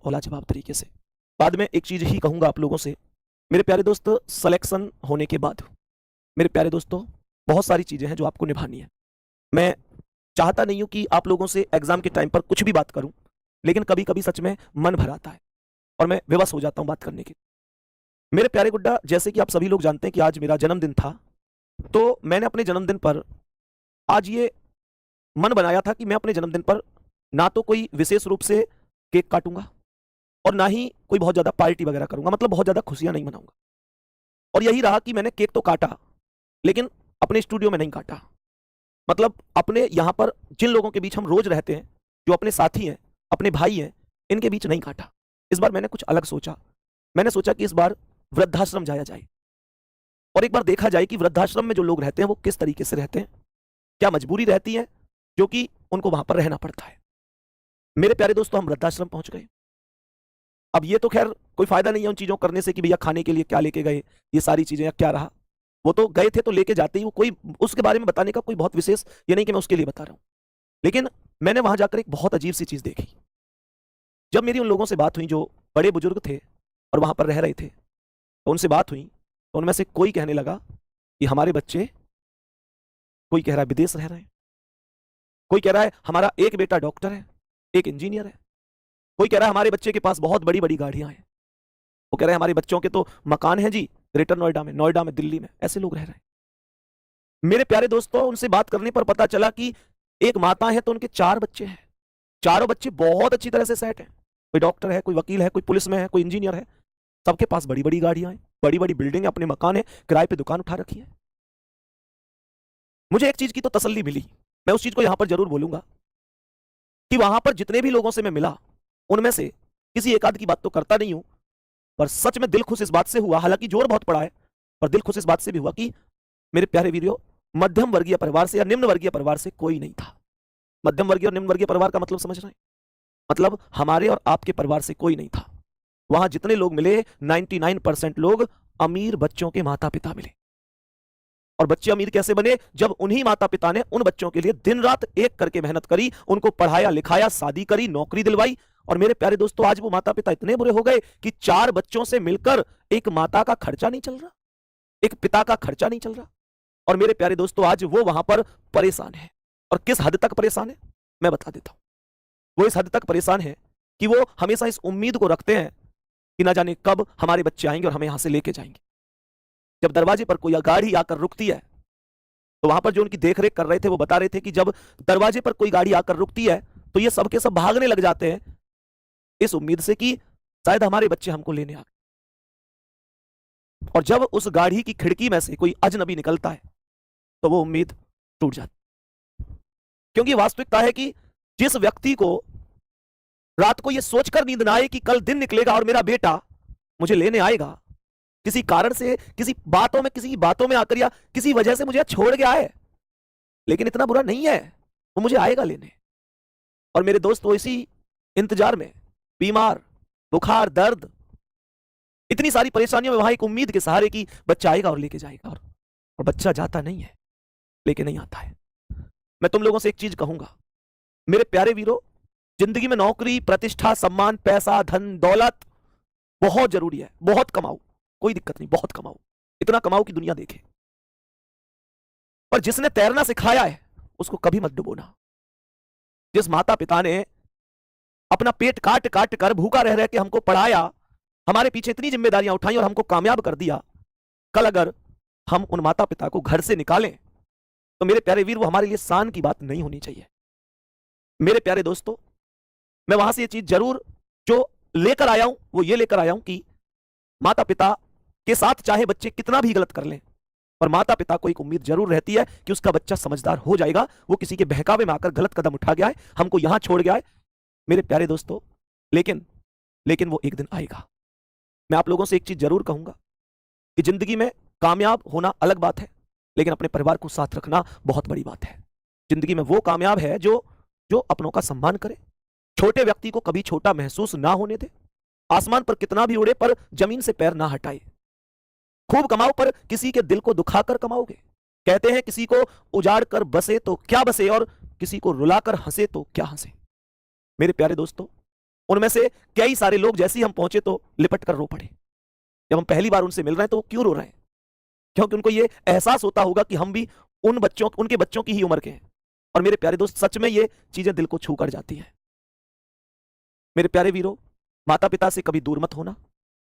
और लाजवाब तरीके से। बाद में एक चीज ही कहूंगा आप लोगों से, मेरे प्यारे दोस्त, सिलेक्शन होने के बाद मेरे प्यारे दोस्तों बहुत सारी चीजें हैं जो आपको निभानी है। मैं चाहता नहीं हूं कि आप लोगों से एग्जाम के टाइम पर कुछ भी बात करूं, लेकिन कभी कभी सच में मन भर आता है और मैं विवश हो जाता हूं बात करने के। मेरे प्यारे गुड्डा, जैसे कि आप सभी लोग जानते हैं कि आज मेरा जन्मदिन था, तो मैंने अपने जन्मदिन पर आज ये मन बनाया था कि मैं अपने जन्मदिन पर ना तो कोई विशेष रूप से केक काटूंगा और ना ही कोई बहुत ज्यादा पार्टी वगैरह करूंगा, मतलब बहुत ज्यादा खुशियां नहीं मनाऊंगा। और यही रहा कि मैंने केक तो काटा, लेकिन अपने स्टूडियो में नहीं काटा। मतलब अपने यहां पर जिन लोगों के बीच हम रोज रहते हैं, जो अपने साथी हैं, अपने भाई हैं, इनके बीच नहीं काटा। इस बार मैंने कुछ अलग सोचा। मैंने सोचा कि इस बार वृद्धाश्रम जाया जाए और एक बार देखा जाए कि वृद्धाश्रम में जो लोग रहते हैं वो किस तरीके से रहते हैं, क्या मजबूरी रहती है जो कि उनको वहां पर रहना पड़ता है। मेरे प्यारे दोस्तों, हम वृद्धाश्रम पहुंच गए। अब ये तो खैर कोई फायदा नहीं है उन चीजों करने से कि भैया खाने के लिए क्या लेके गए, ये सारी चीजें या क्या रहा। वो तो गए थे तो लेके जाते ही, वो कोई उसके बारे में बताने का कोई बहुत विशेष ये नहीं कि मैं उसके लिए बता रहा हूं। लेकिन मैंने वहां जाकर एक बहुत अजीब सी चीज देखी। जब मेरी उन लोगों से बात हुई जो बड़े बुजुर्ग थे और वहां पर रह रहे थे, तो उनसे बात हुई तो उनमें से कोई कहने लगा कि हमारे बच्चे, कोई कह रहा है विदेश रह रहे हैं, कोई कह रहा है हमारा एक बेटा डॉक्टर है, एक इंजीनियर है, कोई कह रहा है हमारे बच्चे के पास बहुत बड़ी बड़ी गाड़ियां हैं, वो कह रहे हैं हमारे बच्चों के तो मकान है जी ग्रेटर नोएडा में, नोएडा में, दिल्ली में। ऐसे लोग रह रहे हैं। मेरे प्यारे दोस्तों, उनसे बात करने पर पता चला कि एक माता है तो उनके 4 बच्चे हैं। चारों बच्चे बहुत अच्छी तरह से सेट हैं। कोई डॉक्टर है, कोई वकील है, कोई पुलिस में है, कोई इंजीनियर है। सबके पास बड़ी बड़ी गाड़ियां हैं, बड़ी बड़ी बिल्डिंग है, अपने मकान है, किराए पे दुकान उठा रखी है। मुझे एक चीज की तो तसल्ली मिली, मैं उस चीज को यहां पर जरूर बोलूंगा कि वहां पर जितने भी लोगों से मैं मिला, उनमें से किसी एक आध की बात तो करता नहीं हूं, पर सच में दिल खुश इस बात से हुआ, हालांकि जोर बहुत पड़ा है, पर दिल खुश इस बात से भी हुआ कि मेरे प्यारे वीडियो, मध्यम वर्गीय परिवार से या निम्न वर्गीय परिवार से कोई नहीं था। मध्यम वर्गीय और निम्न वर्गीय परिवार का मतलब समझ रहे हैं? मतलब हमारे और आपके परिवार से कोई नहीं था। वहां जितने लोग मिले, 99% लोग अमीर बच्चों के माता पिता मिले। और बच्चे अमीर कैसे बने? जब उन्हीं माता पिता ने उन बच्चों के लिए दिन रात एक करके मेहनत करी, उनको पढ़ाया लिखाया, शादी करी, नौकरी दिलवाई। और मेरे प्यारे दोस्तों, आज वो माता पिता इतने बुरे हो गए कि 4 बच्चों से मिलकर एक माता का खर्चा नहीं चल रहा, एक पिता का खर्चा नहीं चल रहा। और मेरे प्यारे दोस्तों, आज वो वहां पर परेशान है। और किस हद तक परेशान है मैं बता देता हूं। वो इस हद तक परेशान है कि वो हमेशा इस उम्मीद को रखते हैं कि ना जाने कब हमारे बच्चे आएंगे और हमें यहां से लेके जाएंगे। जब दरवाजे पर कोई गाड़ी आकर रुकती है, तो वहां पर जो उनकी देखरेख कर रहे थे वो बता रहे थे कि जब दरवाजे पर कोई गाड़ी आकर रुकती है तो ये सबके सब भागने लग जाते हैं, इस उम्मीद से कि शायद हमारे बच्चे हमको लेने आ गए। और जब उस गाड़ी की खिड़की में से कोई अजनबी निकलता है तो वो उम्मीद टूट जाती। क्योंकि वास्तविकता है कि जिस व्यक्ति को रात को ये सोचकर नींद ना आए कि कल दिन निकलेगा और मेरा बेटा मुझे लेने आएगा, किसी कारण से, किसी बातों में आकर या किसी वजह से मुझे छोड़ गया है, लेकिन इतना बुरा नहीं है, वो मुझे आएगा लेने। और मेरे दोस्त, वो इसी इंतजार में, बीमार, बुखार, दर्द, इतनी सारी परेशानियों में वहां एक उम्मीद के सहारे कि बच्चा आएगा और लेके जाएगा। और बच्चा जाता नहीं है, लेके नहीं आता है। मैं तुम लोगों से एक चीज कहूंगा मेरे प्यारे वीरों, जिंदगी में नौकरी, प्रतिष्ठा, सम्मान, पैसा, धन, दौलत बहुत जरूरी है। बहुत कमाओ, कोई दिक्कत नहीं, बहुत कमाओ, इतना कमाओ कि दुनिया देखे। पर जिसने तैरना सिखाया है उसको कभी मत डुबोना। जिस माता पिता ने अपना पेट काट काट कर, भूखा रह रह के हमको पढ़ाया, हमारे पीछे इतनी जिम्मेदारियां उठाई और हमको कामयाब कर दिया, कल अगर हम उन माता पिता को घर से निकालें तो मेरे प्यारे वीर, वो हमारे लिए शान की बात नहीं होनी चाहिए। मेरे प्यारे दोस्तों, मैं वहां से ये चीज जरूर जो लेकर आया हूं वो ये लेकर आया हूं कि माता पिता के साथ चाहे बच्चे कितना भी गलत कर लें, पर माता पिता को एक उम्मीद जरूर रहती है कि उसका बच्चा समझदार हो जाएगा। वो किसी के बहकावे में आकर गलत कदम उठा गया है, हमको यहां छोड़ गया है मेरे प्यारे दोस्तों, लेकिन वो एक दिन आएगा। मैं आप लोगों से एक चीज जरूर कहूंगा कि जिंदगी में कामयाब होना अलग बात है, लेकिन अपने परिवार को साथ रखना बहुत बड़ी बात है। जिंदगी में वो कामयाब है जो अपनों का सम्मान करे, छोटे व्यक्ति को कभी छोटा महसूस ना होने दे, आसमान पर कितना भी उड़े पर जमीन से पैर ना हटाए, खूब कमाओ पर किसी के दिल को दुखाकर कमाओगे। कहते हैं किसी को उजाड़ कर बसे तो क्या बसे और किसी को रुलाकर हंसे तो क्या हंसे। मेरे प्यारे दोस्तों, उनमें से कई सारे लोग जैसे ही हम पहुंचे तो लिपट कर रो पड़े। जब हम पहली बार उनसे मिल रहे हैं तो वो क्यों रो रहे हैं? क्योंकि उनको ये एहसास होता होगा कि हम भी उनके बच्चों की ही उम्र के हैं। और मेरे प्यारे दोस्त, सच में ये चीजें दिल को छू कर जाती हैं। मेरे प्यारे वीरों, माता पिता से कभी दूर मत होना,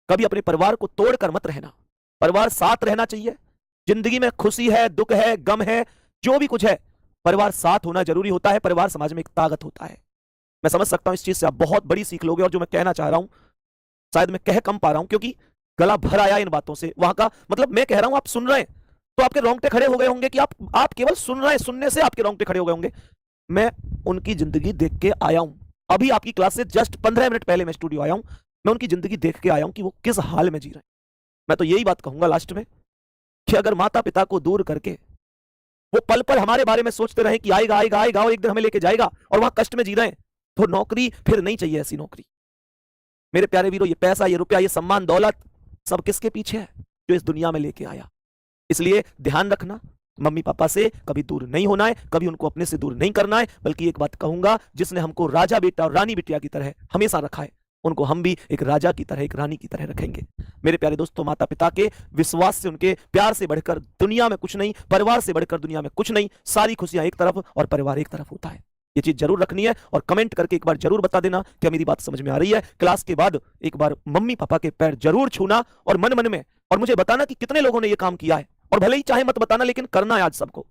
कभी अपने परिवार को तोड़कर मत रहना। परिवार साथ रहना चाहिए। जिंदगी में खुशी है, दुख है, गम है, जो भी कुछ है, परिवार साथ होना जरूरी होता है। परिवार समाज में एक ताकत होता है। मैं समझ सकता हूं इस चीज से आप बहुत बड़ी सीख लोगे। और जो मैं कहना चाह रहा हूं शायद मैं कह कम पा रहा हूं, क्योंकि गला भर आया इन बातों से। वहां का मतलब मैं कह रहा हूं, आप सुन रहे हैं तो आपके रोंगटे खड़े हो गए होंगे कि आप केवल सुन रहे हैं, सुनने से आपके रोंगटे खड़े हो गए होंगे। मैं उनकी जिंदगी देख के आया हूं। अभी आपकी क्लास से जस्ट 15 मिनट पहले मैं स्टूडियो आया हूं। मैं उनकी जिंदगी देख के आया हूं कि वो किस हाल में जी रहे हैं। मैं तो यही बात कहूंगा लास्ट में कि अगर माता पिता को दूर करके वो पल पल हमारे बारे में सोचते रहे कि आएगा आएगा आएगा और एक दिन हमें लेके जाएगा, और वहां कष्ट में जी रहे हैं, तो नौकरी फिर नहीं चाहिए ऐसी नौकरी। मेरे प्यारे वीरों, ये पैसा, ये रुपया, ये सम्मान, दौलत सब किसके पीछे है? जो इस दुनिया में लेके आया। इसलिए ध्यान रखना, मम्मी पापा से कभी दूर नहीं होना है, कभी उनको अपने से दूर नहीं करना है। बल्कि एक बात कहूंगा, जिसने हमको राजा बेटा और रानी बिटिया की तरह हमेशा रखा है, उनको हम भी एक राजा की तरह, एक रानी की तरह रखेंगे। मेरे प्यारे दोस्तों, माता पिता के विश्वास से, उनके प्यार से बढ़कर दुनिया में कुछ नहीं, परिवार से बढ़कर दुनिया में कुछ नहीं। सारी खुशियां एक तरफ और परिवार एक तरफ होता है। ये चीज जरूर रखनी है। और कमेंट करके एक बार जरूर बता देना क्या मेरी बात समझ में आ रही है। क्लास के बाद एक बार मम्मी पापा के पैर जरूर छूना और मन मन में, और मुझे बताना कि कितने लोगों ने ये काम किया है। और भले ही चाहे मत बताना, लेकिन करना है आज सबको।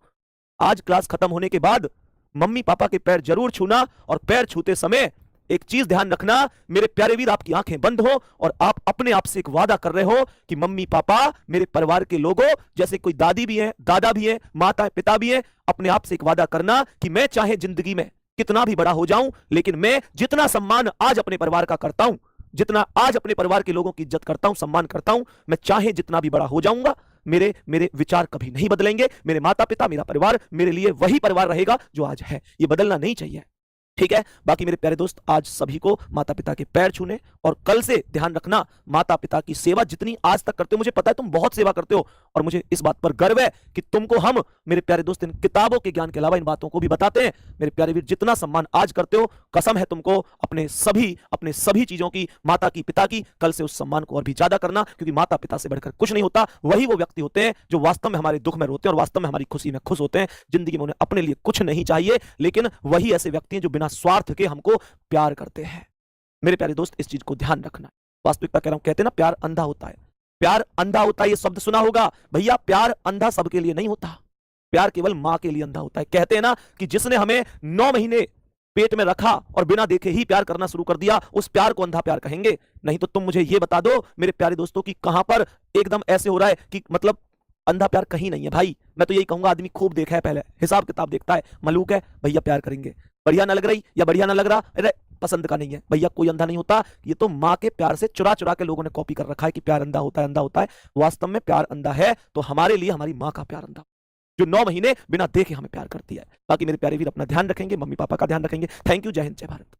आज क्लास खत्म होने के बाद मम्मी पापा के पैर जरूर छूना, और पैर छूते समय एक चीज ध्यान रखना मेरे प्यारे वीर, आपकी आंखें बंद हो और आप अपने आप से एक वादा कर रहे हो कि मम्मी पापा, मेरे परिवार के लोगों, जैसे कोई दादी भी है, दादा भी है, माता पिता भी है, अपने आप से एक वादा करना कि मैं चाहे जिंदगी में कितना भी बड़ा हो जाऊं, लेकिन मैं जितना सम्मान आज अपने परिवार का करता हूं, जितना आज अपने परिवार के लोगों की इज्जत करता हूं, सम्मान करता हूं, मैं चाहे जितना भी बड़ा हो जाऊंगा, मेरे विचार कभी नहीं बदलेंगे। मेरे माता पिता, मेरा परिवार मेरे लिए वही परिवार रहेगा जो आज है। ये बदलना नहीं चाहिए, ठीक है? बाकी मेरे प्यारे दोस्त, आज सभी को माता पिता के पैर छूने, और कल से ध्यान रखना, माता पिता की सेवा जितनी आज तक करते हो, मुझे पता है तुम बहुत सेवा करते हो, और मुझे इस बात पर गर्व है कि तुमको हम, मेरे प्यारे दोस्त, इन किताबों के ज्ञान के अलावा इन बातों को भी बताते हैं। मेरे प्यारे वीर, जितना सम्मान आज करते हो, कसम है तुमको अपने सभी चीजों की, माता की, पिता की, कल से उस सम्मान को और भी ज्यादा करना। क्योंकि माता पिता से बढ़कर कुछ नहीं होता। वही वो व्यक्ति होते हैं जो वास्तव में हमारे दुख में रोते हैं और वास्तव में हमारी खुशी में खुश होते हैं। जिंदगी में उन्हें अपने लिए कुछ नहीं चाहिए, लेकिन वही ऐसे व्यक्ति हैं जो बिना स्वार्थ के हमको प्यार करते हैं। मेरे प्यारे दोस्त, इस चीज को ध्यान रखना। वास्तविकता कह रहा हूं, कहते हैं ना, प्यार अंधा होता है। प्यार अंधा होता है, ये शब्द सुना होगा भैया। प्यार अंधा सबके लिए नहीं होता। प्यार केवल मां के लिए अंधा होता है। कहते हैं ना कि जिसने हमें 9 महीने पेट में रखा और बिना देखे ही प्यार करना शुरू कर दिया, उस प्यार को अंधा प्यार कहेंगे। नहीं तो तुम मुझे ये बता दो मेरे प्यारे दोस्तों कि कहां पर एकदम ऐसे हो रहा है कि मतलब अंधा प्यार कहीं नहीं है भाई। मैं तो यही कहूंगा, आदमी खूब देखा है, पहले हिसाब किताब देखता है, मलूक है भैया प्यार करेंगे, बढ़िया ना लग रही या बढ़िया ना लग रहा, अरे पसंद का नहीं है भैया। कोई अंधा नहीं होता। ये तो माँ के प्यार से चुरा चुरा के लोगों ने कॉपी कर रखा है कि प्यार अंधा होता है, अंधा होता है। वास्तव में प्यार अंधा है तो हमारे लिए हमारी माँ का प्यार अंधा, जो 9 महीने बिना देखे हमें प्यार करती है। बाकी मेरे प्यारे वीर, अपना ध्यान रखेंगे, मम्मी पापा का ध्यान रखेंगे। Thank you. जय हिंद, जय भारत।